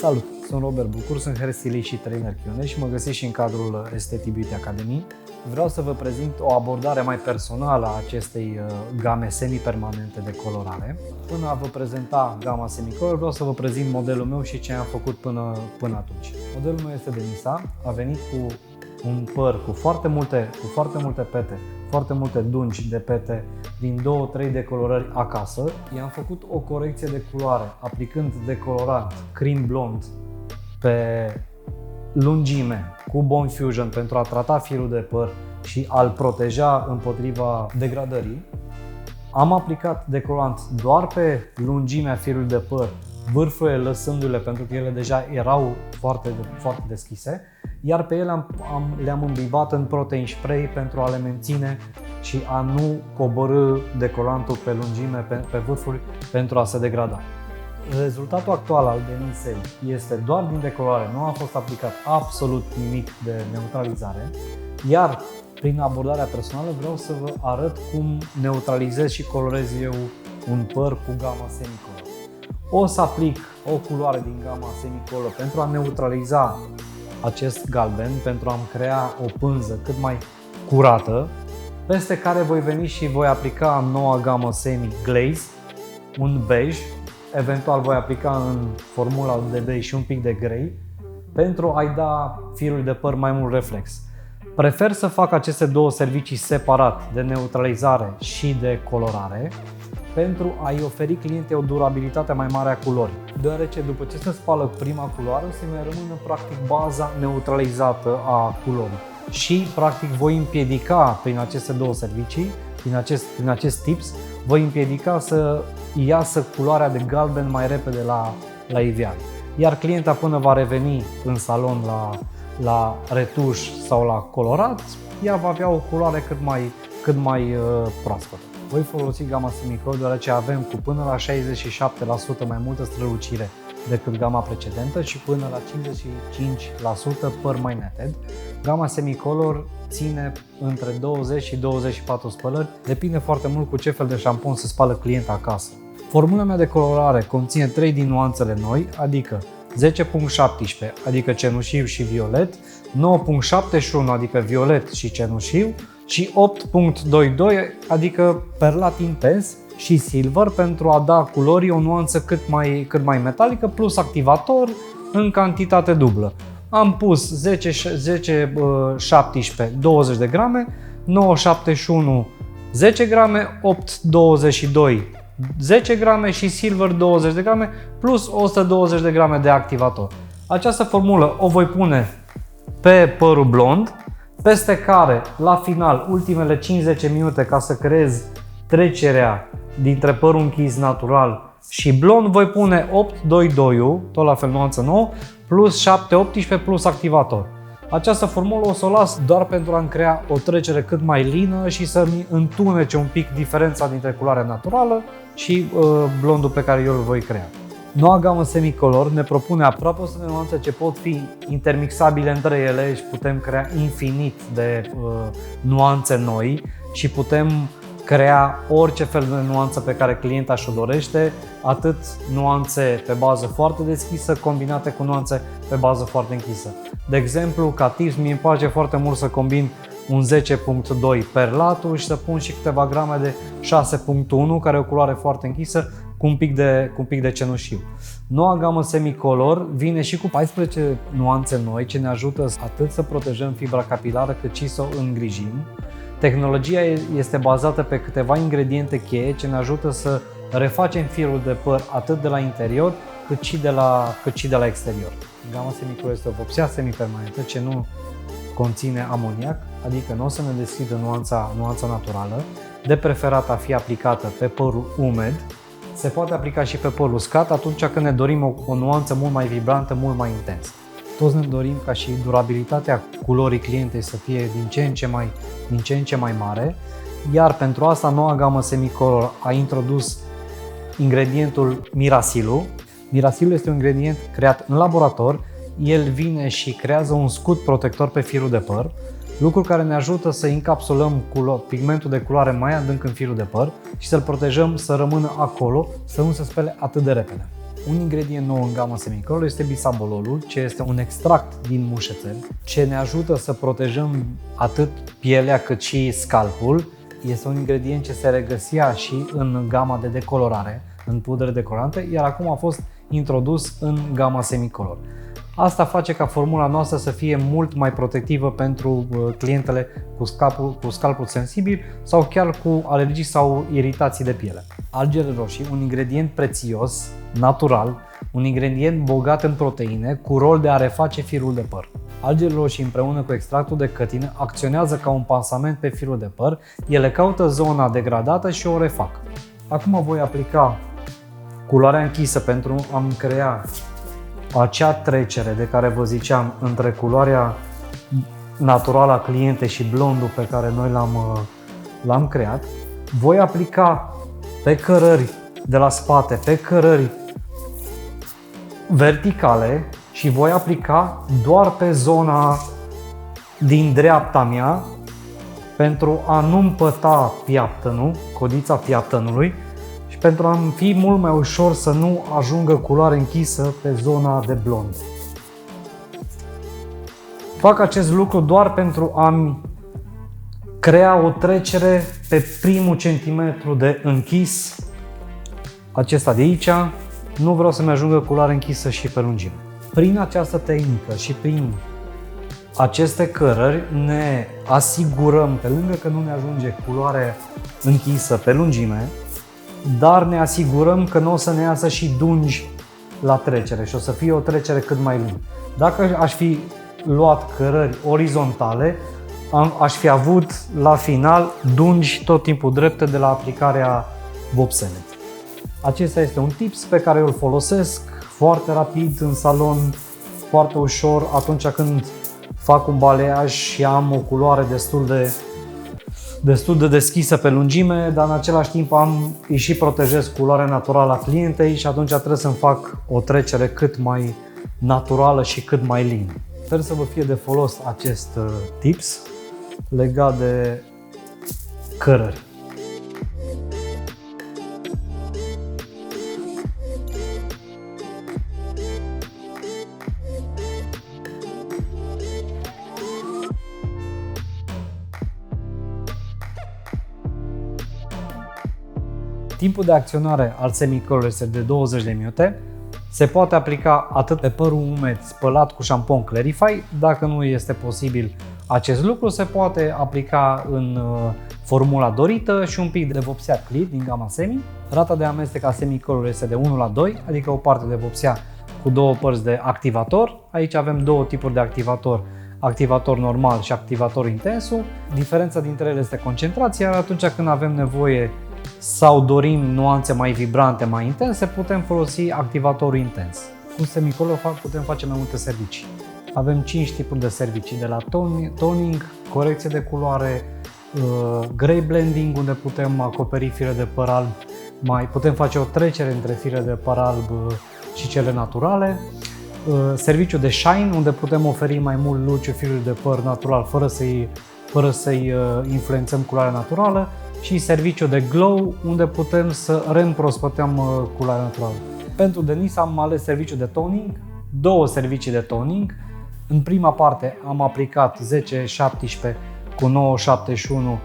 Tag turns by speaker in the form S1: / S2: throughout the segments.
S1: Salut! Sunt Robert Bucur, sunt hairstylist și trainer Q&A și mă găsiți și în cadrul Aesthetic Beauty Academy. Vreau să vă prezint o abordare mai personală a acestei game semi-permanente de colorare. Până a vă prezenta gama semi-color, vreau să vă prezint modelul meu și ce am făcut până atunci. Modelul meu este de Nisa, a venit cu un păr cu foarte multe pete, foarte multe dungi de pete din 2-3 decolorări acasă. I-am făcut o corecție de culoare aplicând decolorant cream blond pe lungime cu Bond Fusion pentru a trata firul de păr și a-l proteja împotriva degradării. Am aplicat decolorant doar pe lungimea firului de păr, vârfurile lăsându-le pentru că ele deja erau foarte deschise, iar pe ele le-am îmbibat în protein spray pentru a le menține și a nu coborî decolorantul pe lungime, pe vârfuri, pentru a se degrada. Rezultatul actual al Denisei este doar din decolorare, nu a fost aplicat absolut nimic de neutralizare, iar prin abordarea personală vreau să vă arăt cum neutralizez și colorez eu un păr cu gama semicolor. O să aplic o culoare din gama semicolor pentru a neutraliza acest galben, pentru a-mi crea o pânză cât mai curată, peste care voi veni și voi aplica în noua gamă semi-glaze un bej, eventual voi aplica în formula de bej și un pic de grey pentru a-i da firului de păr mai mult reflex. Prefer să fac aceste două servicii separat, de neutralizare și de colorare, pentru a-i oferi clientei o durabilitate mai mare a culorii. Deoarece după ce se spală prima culoare, o să mai rămână practic baza neutralizată a culorii. Și practic voi împiedica prin aceste două servicii, prin acest tips, voi împiedica să iasă culoarea de galben mai repede la iveală. Iar clienta până va reveni în salon la retuș sau la colorat, ea va avea o culoare cât mai proaspătă. Voi folosi gama semicolor deoarece avem cu până la 67% mai multă strălucire decât gama precedentă și până la 55% păr mai netted. Gama semicolor ține între 20 și 24 spălări, depinde foarte mult cu ce fel de șampon se spală clienta acasă. Formula mea de colorare conține 3 din nuanțele noi, adică 10.17, adică cenușiu și violet, 9.71, adică violet și cenușiu, și 8.22, adică perlat intens și silver, pentru a da culorii o nuanță cât mai metalică, plus activator în cantitate dublă. Am pus 10-17 20 de grame, 9-71 10 grame, 8-22 10 grame și silver 20 de grame plus 120 de grame de activator. Această formulă o voi pune pe părul blond, peste care la final, ultimele 5-10 minute, ca să creez trecerea dintre părul închis natural și blond, voi pune 8-2-2, tot la fel nuanță nouă, plus 7-18 plus activator. Această formulă o să o las doar pentru a-mi crea o trecere cât mai lină și să-mi întunece un pic diferența dintre culoarea naturală și blondul pe care eu îl voi crea. Noua gamă semicolor ne propune aproape 100 de nuanțe ce pot fi intermixabile între ele și putem crea infinit de nuanțe noi și putem crea orice fel de nuanță pe care clienta și-o dorește, atât nuanțe pe bază foarte deschisă combinate cu nuanțe pe bază foarte închisă. De exemplu, ca tips, mie îmi place foarte mult să combin un 10.2 perlatul și să pun și câteva grame de 6.1, care e o culoare foarte închisă, cu un pic de cenușiu. Noua gamă semicolor vine și cu 14 nuanțe noi ce ne ajută atât să protejăm fibra capilară cât și să o îngrijim. Tehnologia este bazată pe câteva ingrediente cheie ce ne ajută să refacem firul de păr atât de la interior cât și de la exterior. Gama semicolor este o vopsea semipermanentă ce nu conține amoniac, adică nu o să ne deschidă nuanța naturală, de preferat a fi aplicată pe părul umed. Se poate aplica și pe păr uscat atunci când ne dorim o nuanță mult mai vibrantă, mult mai intensă. Toți ne dorim ca și durabilitatea culorii clientei să fie din ce în ce mai mare, iar pentru asta noua gamă semicolor a introdus ingredientul Miracilu. Miracilu este un ingredient creat în laborator, el vine și creează un scut protector pe firul de păr, lucru care ne ajută să încapsulăm pigmentul de culoare mai adânc în firul de păr și să-l protejăm să rămână acolo, să nu se spele atât de repede. Un ingredient nou în gama Semicolor este bisabololul, ce este un extract din mușețel, ce ne ajută să protejăm atât pielea cât și scalpul. Este un ingredient ce se regăsea și în gama de decolorare, în pudre decolorante, iar acum a fost introdus în gama Semicolor. Asta face ca formula noastră să fie mult mai protectivă pentru clientele cu scalpul sensibil sau chiar cu alergii sau iritații de piele. Algele roșii, un ingredient prețios, natural, un ingredient bogat în proteine cu rol de a reface firul de păr. Algele roșii împreună cu extractul de cătine acționează ca un pansament pe firul de păr, ele caută zona degradată și o refac. Acum voi aplica culoarea închisă pentru a-mi crea acea trecere de care vă ziceam între culoarea naturală a clientei și blondul pe care noi l-am creat. Voi aplica pe cărări de la spate, pe cărări verticale și voi aplica doar pe zona din dreapta mea pentru a nu împăta piaptănul, codița piaptănului, și pentru a fi mult mai ușor să nu ajungă culoare închisă pe zona de blond. Fac acest lucru doar pentru a-mi crea o trecere pe primul centimetru de închis, acesta de aici. Nu vreau să-mi ajungă culoare închisă și pe lungime. Prin această tehnică și prin aceste cărări ne asigurăm, pe lângă că nu ne ajunge culoare închisă pe lungime, dar ne asigurăm că nu o să ne iasă și dungi la trecere și o să fie o trecere cât mai lungă. Dacă aș fi luat cărări orizontale, aș fi avut la final dungi tot timpul drepte de la aplicarea vopselei. Acesta este un tips pe care îl folosesc foarte rapid în salon, foarte ușor atunci când fac un baleiaj și am o culoare destul de deschisă pe lungime, dar în același timp îi și protejez culoarea naturală a clientei și atunci trebuie să-mi fac o trecere cât mai naturală și cât mai lină. Sper să vă fie de folos acest tips legat de cărări. Timpul de acționare al Semicolor este de 20 de minute. Se poate aplica atât pe părul umed spălat cu șampon Clarify. Dacă nu este posibil acest lucru, se poate aplica în formula dorită și un pic de vopsea Clear din gama Semi. Rata de amestec a Semicolor este de 1:2, adică o parte de vopsea cu două părți de activator. Aici avem două tipuri de activator, activator normal și activator intensul. Diferența dintre ele este concentrația, iar atunci când avem nevoie sau dorim nuanțe mai vibrante, mai intense, putem folosi activatorul intens. Cu Semicolor putem face mai multe servicii. Avem 5 tipuri de servicii, de la toning, corecție de culoare, gray blending, unde putem acoperi fire de păr alb, putem face o trecere între fire de păr alb și cele naturale, serviciu de shine, unde putem oferi mai mult luciu firului de păr natural fără să-i influențăm culoarea naturală, și serviciu de glow, unde putem să reîmprospătăm culoarea naturală. Pentru denis am ales serviciu de toning, două servicii de toning. În prima parte am aplicat 10-17 cu 971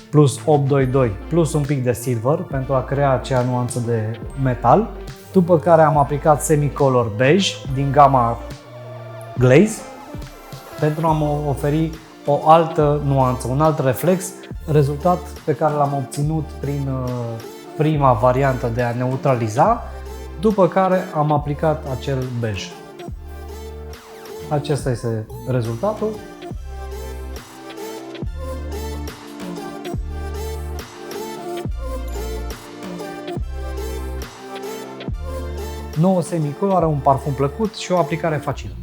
S1: plus 822 plus un pic de silver pentru a crea acea nuanță de metal. După care am aplicat Semicolor beige din gama Glaze pentru a-mi oferi o altă nuanță, un alt reflex, rezultat pe care l-am obținut prin prima variantă de a neutraliza, după care am aplicat acel bej. Acesta este rezultatul. Nouă Semicolor are un parfum plăcut și o aplicare facilă.